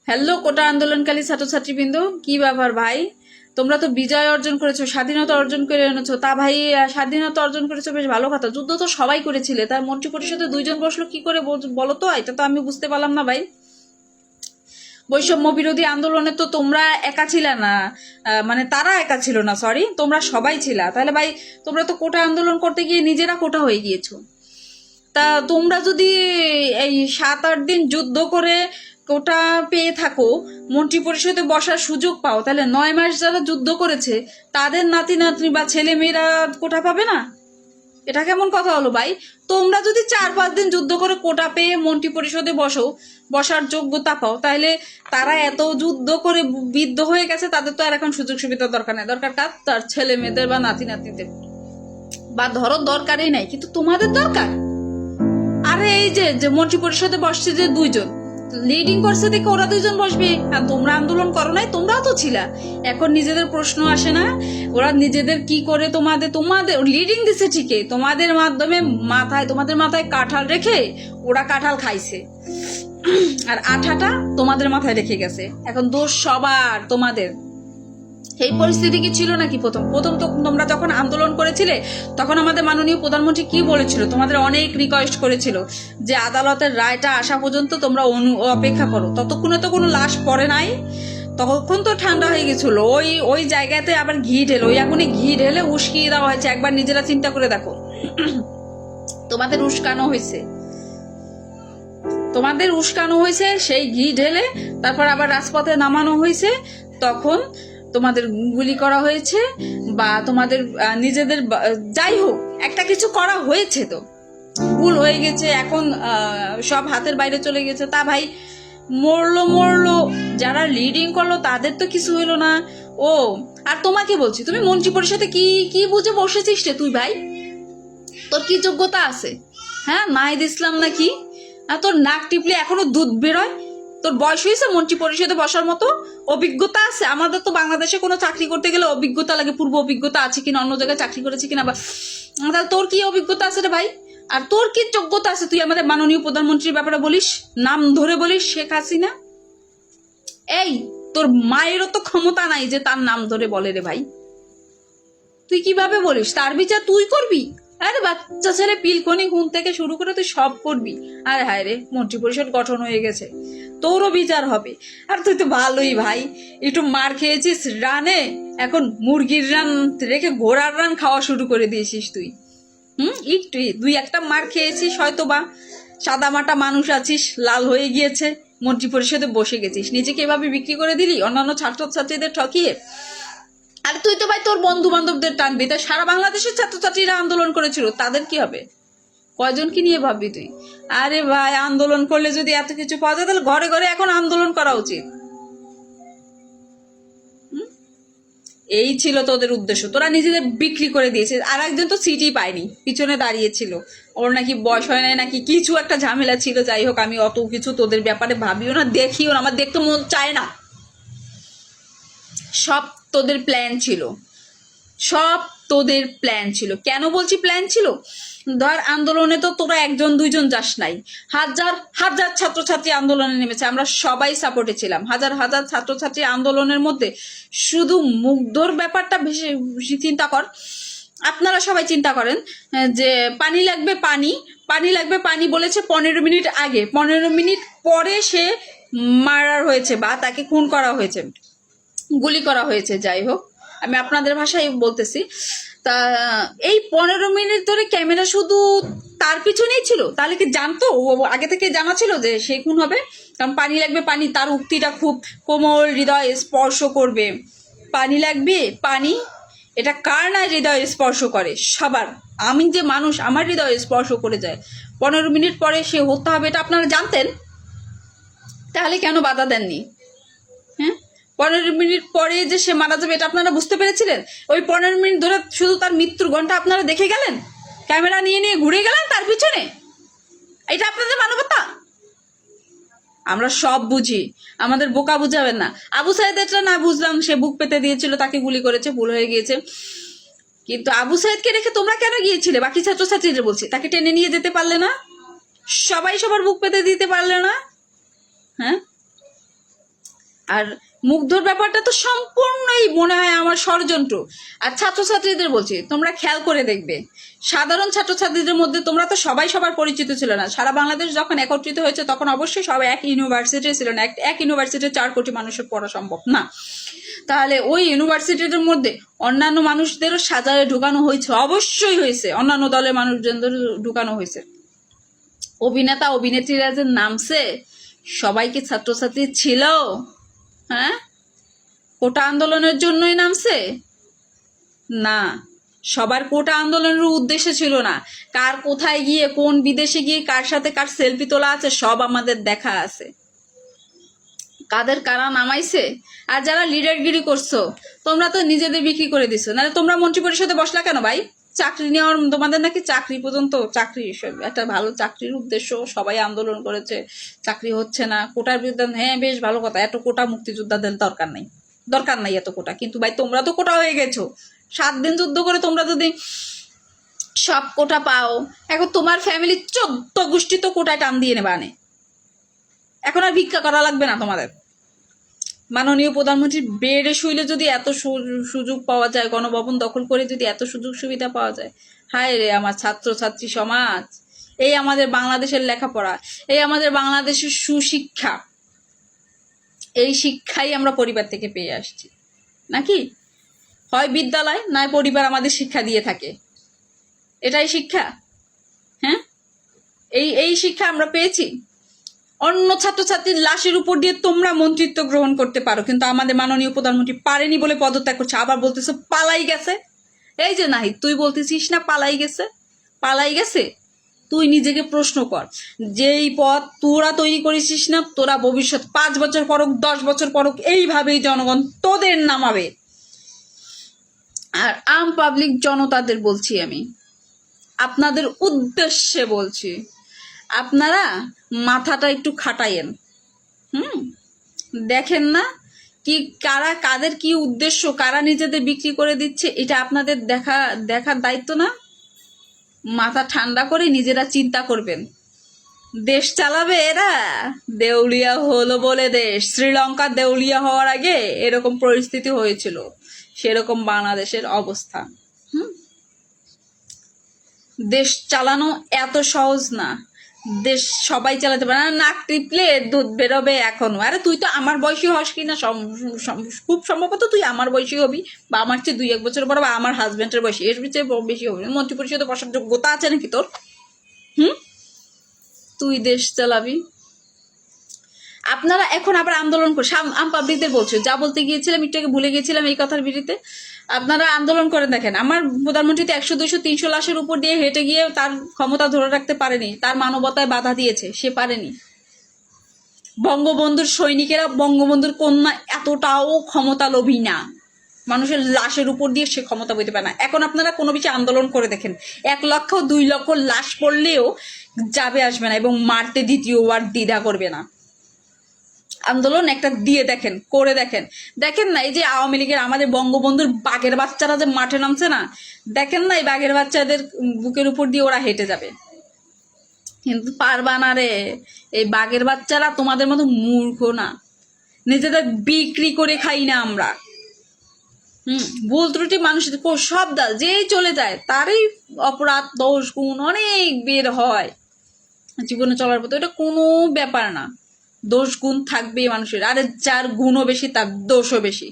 Hello কোটা আন্দোলনকারী ছাত্রছাত্রীবৃন্দ, কি ব্যাপার ভাই? তোমরা তো বিজয় অর্জন করেছো, স্বাধীনতা অর্জন করে এনেছো। তা ভাই, স্বাধীনতা অর্জন করেছো বেশ ভালো কথা। যুদ্ধ তো সবাই করেছিলে, তার মন্ত্রী পরিষদে দুইজন বসলো কি করে বলো তো? এটা তো আমি বুঝতে পারলাম না ভাই। বৈষম্য বিরোধী আন্দোলনে তো তোমরা একা ছিল না, মানে তারা একা ছিল না, সরি, তোমরা সবাই ছিলা। তাহলে ভাই, তোমরা তো কোটা আন্দোলন করতে গিয়ে নিজেরা কোটা হয়ে গিয়েছো। তা তোমরা যদি এই 7-8 দিন যুদ্ধ করে কোটা পেয়ে থাকো, মন্ত্রী পরিষদে বসার সুযোগ পাও, তাহলে 9 মাস যারা যুদ্ধ করেছে তাদের নাতি নাতনি বা ছেলে মেয়েরা কোটা পাবে না? এটা কেমন কথা হলো ভাই? তোমরা যদি 4-5 দিন যুদ্ধ করে কোটা পেয়ে মন্ত্রী পরিষদে বসার যোগ্যতা পাও, তাহলে তারা এত যুদ্ধ করে বিদ্ধ হয়ে গেছে, তাদের তো আর এখন সুযোগ সুবিধা দরকার নাই। দরকার কার? তার ছেলে মেয়েদের বা নাতি নাতনিদের। বা ধরো দরকারই নাই, কিন্তু তোমাদের দরকার। আরে এই যে মন্ত্রী পরিষদে বসছে যে দুইজন, লিডিং করছে দেখে ওরা দুইজন বসবে। আর তোমরা আন্দোলন করো নাই, তোমরাও তো ছিলা। এখন নিজেদের প্রশ্ন আসে না? ওরা নিজেদের কি করে তোমাদের লিডিং দিছে ঠিকই, তোমাদের মাধ্যমে তোমাদের মাথায় কাঁঠাল রেখে ওরা কাঁঠাল খাইছে, আর আঠাটা তোমাদের মাথায় রেখে গেছে। এখন দোষ সবার, তোমাদের। এই পরিস্থিতি কি ছিল নাকি? প্রথম তো তোমরা যখন আন্দোলন করেছিলে, তখন আমাদের মাননীয় প্রধানমন্ত্রী কি বলেছিল? তোমাদের অনেক রিকোয়েস্ট করেছিল যে আদালতের রায়টা আসা পর্যন্ত তোমরা অপেক্ষা করো। ততক্ষণে তো কোনো লাশ পড়ে নাই, তখন তো ঠান্ডা হয়ে গেছিল। ওই জায়গাতে আবার ঘি ঢেলে, ওই আগুনে ঘি ঢেলে উস্কিয়ে দেওয়া হয়েছে। একবার নিজেরা চিন্তা করে দেখো, তোমাদের উস্কানো হয়েছে, সেই ঘি ঢেলে তারপর আবার রাজপথে নামানো হয়েছে। তখন তোমাদের গুলি করা হয়েছে, বা তোমাদের নিজেদের, যাই হোক, একটা কিছু করা হয়েছে, তো ভুল হয়ে গেছে। এখন সব হাতের বাইরে চলে গেছে। তা ভাই, মরলো, যারা লিডিং করলো তাদের তো কিছু হইলো না। ও, আর তোমাকে বলছি, তুমি মন্ত্রী পরিষদে কি বুঝে বসেছিস রে তুই ভাই? তোর কি যোগ্যতা আছে? হ্যাঁ, নাহিদ ইসলাম নাকি? আর তোর নাক টিপলে এখনো দুধ বেরোয়? তোর বয়স হয়েছে মন্ত্রী পরিষদে বসার মতো? অভিজ্ঞতা আছে? আমাদের তো বাংলাদেশে কোনো চাকরি করতে গেলে অভিজ্ঞতা লাগে, পূর্ব অভিজ্ঞতা আছে কিনা, অন্য জায়গায় চাকরি করেছে কিনা। বা তাহলে তোর কি অভিজ্ঞতা আছে রে ভাই? আর তোর কি যোগ্যতা আছে তুই আমাদের মাননীয় প্রধানমন্ত্রীর ব্যাপারে বলিস, নাম ধরে বলিস শেখ হাসিনা? এই, তোর মায়েরও তো ক্ষমতা নাই যে তার নাম ধরে বলে রে ভাই। তুই কিভাবে বলিস? তার বিচার তুই করবি? আরে বাচ্চা ছেলে, পিলকনি খুন থেকে শুরু করে তুই সব করবি। আরে হায় রে, মন্ত্রী পরিষদ গঠন হয়ে গেছে, তোরও বিচার হবে। আর তুই তো ভালোই ভাই, একটু মার খেয়েছিস রানে, এখন মুরগির রান রেখে ঘোড়ার রান খাওয়া শুরু করে দিয়েছিস তুই। একটু দুই একটা মার খেয়েছিস হয়তো, বা সাদা মাটা মানুষ আছিস, লাল হয়ে গিয়েছে, মন্ত্রী পরিষদে বসে গেছিস, নিজেকে এভাবে বিক্রি করে দিলি অন্যান্য ছাত্রছাত্রীদের ঠকিয়ে। আর তুই তো ভাই তোর বন্ধু বান্ধবদের টানবি, তাই সারা বাংলাদেশের ছাত্রছাত্রীরা আন্দোলন করেছিল, তাদের কি হবে? কয়জন কি নিয়ে ভাববি তুই? আরে ভাই, আন্দোলন করলে যদি এত কিছু পাওয়া যায়, তাহলে ঘরে ঘরে এখন আন্দোলন করা উচিত। এই ছিল তোদের উদ্দেশ্য, তোরা নিজেদের বিক্রি করে দিয়েছিস। আর একজন তো সিটই পায়নি, পিছনে দাঁড়িয়েছিল, ওর নাকি বয়স হয় নাই নাকি, কিছু একটা ঝামেলা ছিল। যাই হোক, আমি অত কিছু তোদের ব্যাপারে ভাবিও না, দেখিও না, আমার দেখতে মন চায় না। সব তোদের প্ল্যান ছিল, সব তোদের প্ল্যান ছিল। কেন বলছি প্ল্যান ছিল? ধর, আন্দোলনে তো তোরা 1-2 জন যাস নাই, হাজার হাজার ছাত্রছাত্রী আন্দোলনে নেমেছে, আমরা সবাই সাপোর্টে ছিলাম। হাজার হাজার ছাত্রছাত্রী আন্দোলনের মধ্যে শুধু মুগ্ধর ব্যাপারটা বেশি চিন্তা কর। আপনারা সবাই চিন্তা করেন যে পানি লাগবে, পানি লাগবে, পানি বলেছে 15 মিনিট আগে, 15 মিনিট পরে সে মার্ডার হয়েছে বা তাকে খুন করা হয়েছে, গুলি করা হয়েছে। যাই হোক, আমি আপনাদের ভাষায় বলতেছি। তা এই 15 মিনিট ধরে ক্যামেরা শুধু তার পিছনেই ছিল। তাহলে কি জানতো, ও আগে থেকে জানা ছিল যে সে খুন হবে? কারণ পানি লাগবে, পানি, তার উক্তিটা খুব কোমল, হৃদয় স্পর্শ করবে। পানি লাগবে, পানি, এটা কার না হৃদয় স্পর্শ করে? সবার। আমি যে মানুষ, আমার হৃদয় স্পর্শ করে যায়। 15 মিনিট পরে সে হত্যা হবে, এটা আপনারা জানতেন, তাহলে কেন বাধা দেননি? হ্যাঁ, 15 মিনিট পরে যে সে মারা যাবে, এটা আপনারা বুঝতে পেরেছিলেন? ওই 15 মিনিট ধরে শুধু তার মৃত্যুর ঘন্টা আপনারা দেখে গেলেন, ক্যামেরা নিয়ে ঘুরে গেলেন তার পিছনে। এটা আপনাদের মানবতা? আমরা সব বুঝি, আমাদের বোকা বুঝাবেন না। আবু সাইদটা না বুঝলাম, সে বুক পেতে দিয়েছিল, তাকে গুলি করেছে, ভুল হয়ে গিয়েছে। কিন্তু আবু সাইদকে রেখে তোমরা কেন গিয়েছিলে? বাকি ছাত্রছাত্রীদের বলছি, তাকে টেনে নিয়ে যেতে পারলে না? সবাই সবার বুক পেতে দিতে পারলে না? হ্যাঁ, আর মুগ্ধর ব্যাপারটা তো সম্পূর্ণই মনে হয় আমার ষড়যন্ত্র। আর ছাত্রছাত্রীদের বলছি, তোমরা খেয়াল করে দেখবে, সাধারণ ছাত্রছাত্রীদের মধ্যে তোমরা তো সবাই সবার পরিচিত ছিল না। সারা বাংলাদেশ যখন একত্রিত হয়েছে তখন অবশ্যই সবাই এক ইউনিভার্সিটি ছিল না। এক ইউনিভার্সিটিতে 4 কোটি মানুষের পড়া সম্ভব না। তাহলে ওই ইউনিভার্সিটির মধ্যে অন্যান্য মানুষদেরও সাজারে ঢুকানো হয়েছে, অবশ্যই হয়েছে, অন্যান্য দলের মানুষজনদের ঢুকানো হয়েছে। অভিনেতা অভিনেত্রীরা যে নামছে, সবাই কি ছাত্রছাত্রী ছিল? হ্যাঁ, কোটা আন্দোলনের জন্যই নামছে না, সবার কোটা আন্দোলনের উদ্দেশ্য ছিল না। কার কোথায় গিয়ে, কোন বিদেশে গিয়ে কার সাথে কার সেলফি তোলা আছে সব আমাদের দেখা আছে। কাদের কারা নামাইছে। আর যারা লিডারগিরি করছো, তোমরা তো নিজেদের বিক্রি করে দিছো। নাহলে তোমরা মন্ত্রী পরিষদে বসলা কেন ভাই? চাকরি নেওয়ার, তোমাদের নাকি চাকরি পর্যন্ত, চাকরি একটা ভালো চাকরির উদ্দেশ্য, সবাই আন্দোলন করেছে, চাকরি হচ্ছে না, কোটার বিরুদ্ধে। হ্যাঁ, বেশ ভালো কথা, এত কোটা মুক্তিযোদ্ধাদের দরকার নাই, দরকার নাই এত কোটা। কিন্তু ভাই তোমরা তো কোটা হয়ে গেছো। 7 দিন যুদ্ধ করে তোমরা যদি সব কোটা পাও, এখন তোমার ফ্যামিলির 14 গোষ্ঠী তো কোটায় টান দিয়ে নেবা আনে। এখন আর ভিক্ষা করা লাগবে না তোমাদের। মাননীয় প্রধানমন্ত্রীর বেডে শুইলে যদি এত সুযোগ পাওয়া যায়, গণভবন দখল করে যদি এত সুযোগ সুবিধা পাওয়া যায়, হায় রে আমার ছাত্রছাত্রী সমাজ, এই আমাদের বাংলাদেশের লেখাপড়া, এই আমাদের বাংলাদেশের সুশিক্ষা, এই শিক্ষাই আমরা পরিবার থেকে পেয়ে আসছি নাকি? হয় বিদ্যালয় নয় পরিবার আমাদের শিক্ষা দিয়ে থাকে, এটাই শিক্ষা। হ্যাঁ, এই শিক্ষা আমরা পেয়েছি। অন্য ছাত্রছাত্রীর লাশের উপর দিয়ে তোমরা মন্ত্রিত্ব গ্রহণ করতে পারো, কিন্তু আমাদের মাননীয় প্রধানমন্ত্রী পারেনি বলে পদত্যাগ করছে। আবার বলতেছো পালাই গেছে। এই যে নাহি, তুই বলতেছিস না পালাই গেছে, পালাই গেছে। তুই নিজেকে প্রশ্ন কর, যেই পথ তোরা তৈরি করেছিস না, তোরা ভবিষ্যৎ 5 বছর পরক 10 বছর পরক এইভাবেই জনগণ তোদের নামাবে। আর আম পাবলিক জনতাদের বলছি, আমি আপনাদের উদ্দেশ্যে বলছি, আপনারা মাথাটা একটু খাটাইয়েন। দেখেন না কি কারা, কাদের কি উদ্দেশ্য, কারা নিজেদের বিক্রি করে দিচ্ছে, এটা আপনাদের দেখার দায়িত্ব না? মাথা ঠান্ডা করে নিজেরা চিন্তা করবেন। দেশ চালাবে এরা, দেউলিয়া হলো বলে দেশ। শ্রীলঙ্কা দেউলিয়া হওয়ার আগে এরকম পরিস্থিতি হয়েছিল, সেরকম বাংলাদেশের অবস্থা। দেশ চালানো এত সহজ না, দেশ সবাই চালাতে পারে না। নাক টিপলে দুধ বেরোবে এখনো। আরে তুই তো আমার বয়সী হস কিনা, খুব সম্ভবত তুই আমার বয়সী হবি, বা আমার চেয়ে 2-1 বছর বড়, বা আমার হাজবেন্ডের বয়সী, এর চেয়ে বেশি হবি। মন্ত্রী পরিষদে বসার যোগ্যতা আছে নাকি তোর? তুই দেশ চালাবি? আপনারা এখন আবার আন্দোলন করে, আম পাবলিকদের বলছো, যা বলতে গিয়েছিলাম একটু আগে ভুলে গিয়েছিলাম এই কথার বিরুদ্ধে। আপনারা আন্দোলন করে দেখেন। আমার প্রধানমন্ত্রী তো 100, 200, 300 লাশের উপর দিয়ে হেঁটে গিয়ে তার ক্ষমতা ধরে রাখতে পারেনি, তার মানবতায় বাধা দিয়েছে, সে পারেনি। বঙ্গবন্ধুর সৈনিকেরা, বঙ্গবন্ধুর কন্যা এতটাও ক্ষমতা লোভী না, মানুষের লাশের উপর দিয়ে সে ক্ষমতা বইতে পারে না। এখন আপনারা কোনো বিষয়ে আন্দোলন করে দেখেন, 1 লক্ষ 2 লক্ষ লাশ পড়লেও যাবে আসবে না, এবং মারতে দ্বিতীয়বার দ্বিধা করবে না। আন্দোলন একটা দিয়ে দেখেন, করে দেখেন। দেখেন না এই যে আওয়ামী লীগের আমাদের বঙ্গবন্ধুর বাঘের বাচ্চারা যে মাঠে নামছে না, দেখেন না এই বাঘের বাচ্চাদের বুকের উপর দিয়ে ওরা হেঁটে যাবে, কিন্তু পারবা না রে। এই বাঘের বাচ্চারা তোমাদের মতো মূর্খ না, নিজেদের বিক্রি করে খাই না আমরা। ভুল ত্রুটি মানুষের সব দা যেই চলে যায় তারই অপরাধ, দোষ, গুণ অনেক বের হয় জীবনে চলার পথে। এটা কোনো ব্যাপার না, দোষ গুণ থাকবে মানুষের। আরে যার গুণও বেশি তার দোষও বেশি।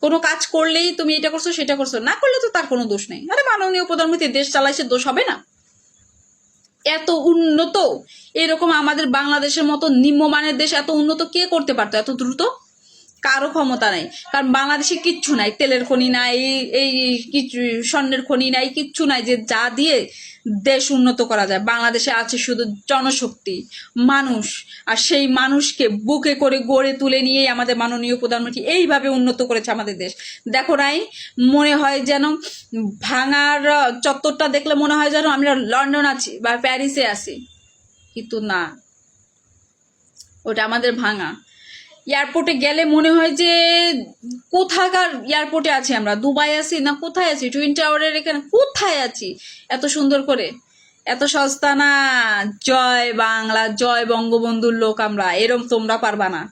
কোনো কাজ করলেই তুমি এটা করছো সেটা করছো, না করলে তো তার কোনো দোষ নেই। আরে মাননীয় প্রধানমন্ত্রী দেশ চালাইছে, দোষ হবে না? এত উন্নত, এরকম আমাদের বাংলাদেশের মতো নিম্নমানের দেশ এত উন্নত কে করতে পারতো এত দ্রুত? কারো ক্ষমতা নাই, কারণ বাংলাদেশে কিচ্ছু নাই, তেলের খনি নাই, এই কিছু স্বর্ণের খনি নাই, কিচ্ছু নাই যে যা দিয়ে দেশ উন্নত করা যায়। বাংলাদেশে আছে শুধু জনশক্তি, মানুষ, আর সেই মানুষকে বুকে করে গড়ে তুলে নিয়েই আমাদের মাননীয় প্রধানমন্ত্রী এইভাবে উন্নত করেছে আমাদের দেশ। দেখো নাই, মনে হয় যেন ভাঙার চত্বরটা দেখলে মনে হয় যেন আমরা লন্ডন আছি বা প্যারিসে আছি, কিন্তু না, ওটা আমাদের ভাঙা। এয়ারপোর্টে গেলে মনে হয় যে কোথাকার এয়ারপোর্টে আছি আমরা, দুবাই আছি না কোথায় আছি, টুইন টাওয়ারের এখানে কোথায় আছি, এত সুন্দর করে, এত সস্তা না। জয় বাংলা, জয় বঙ্গবন্ধুর লোক আমরা, এরম তোমরা পারবা না।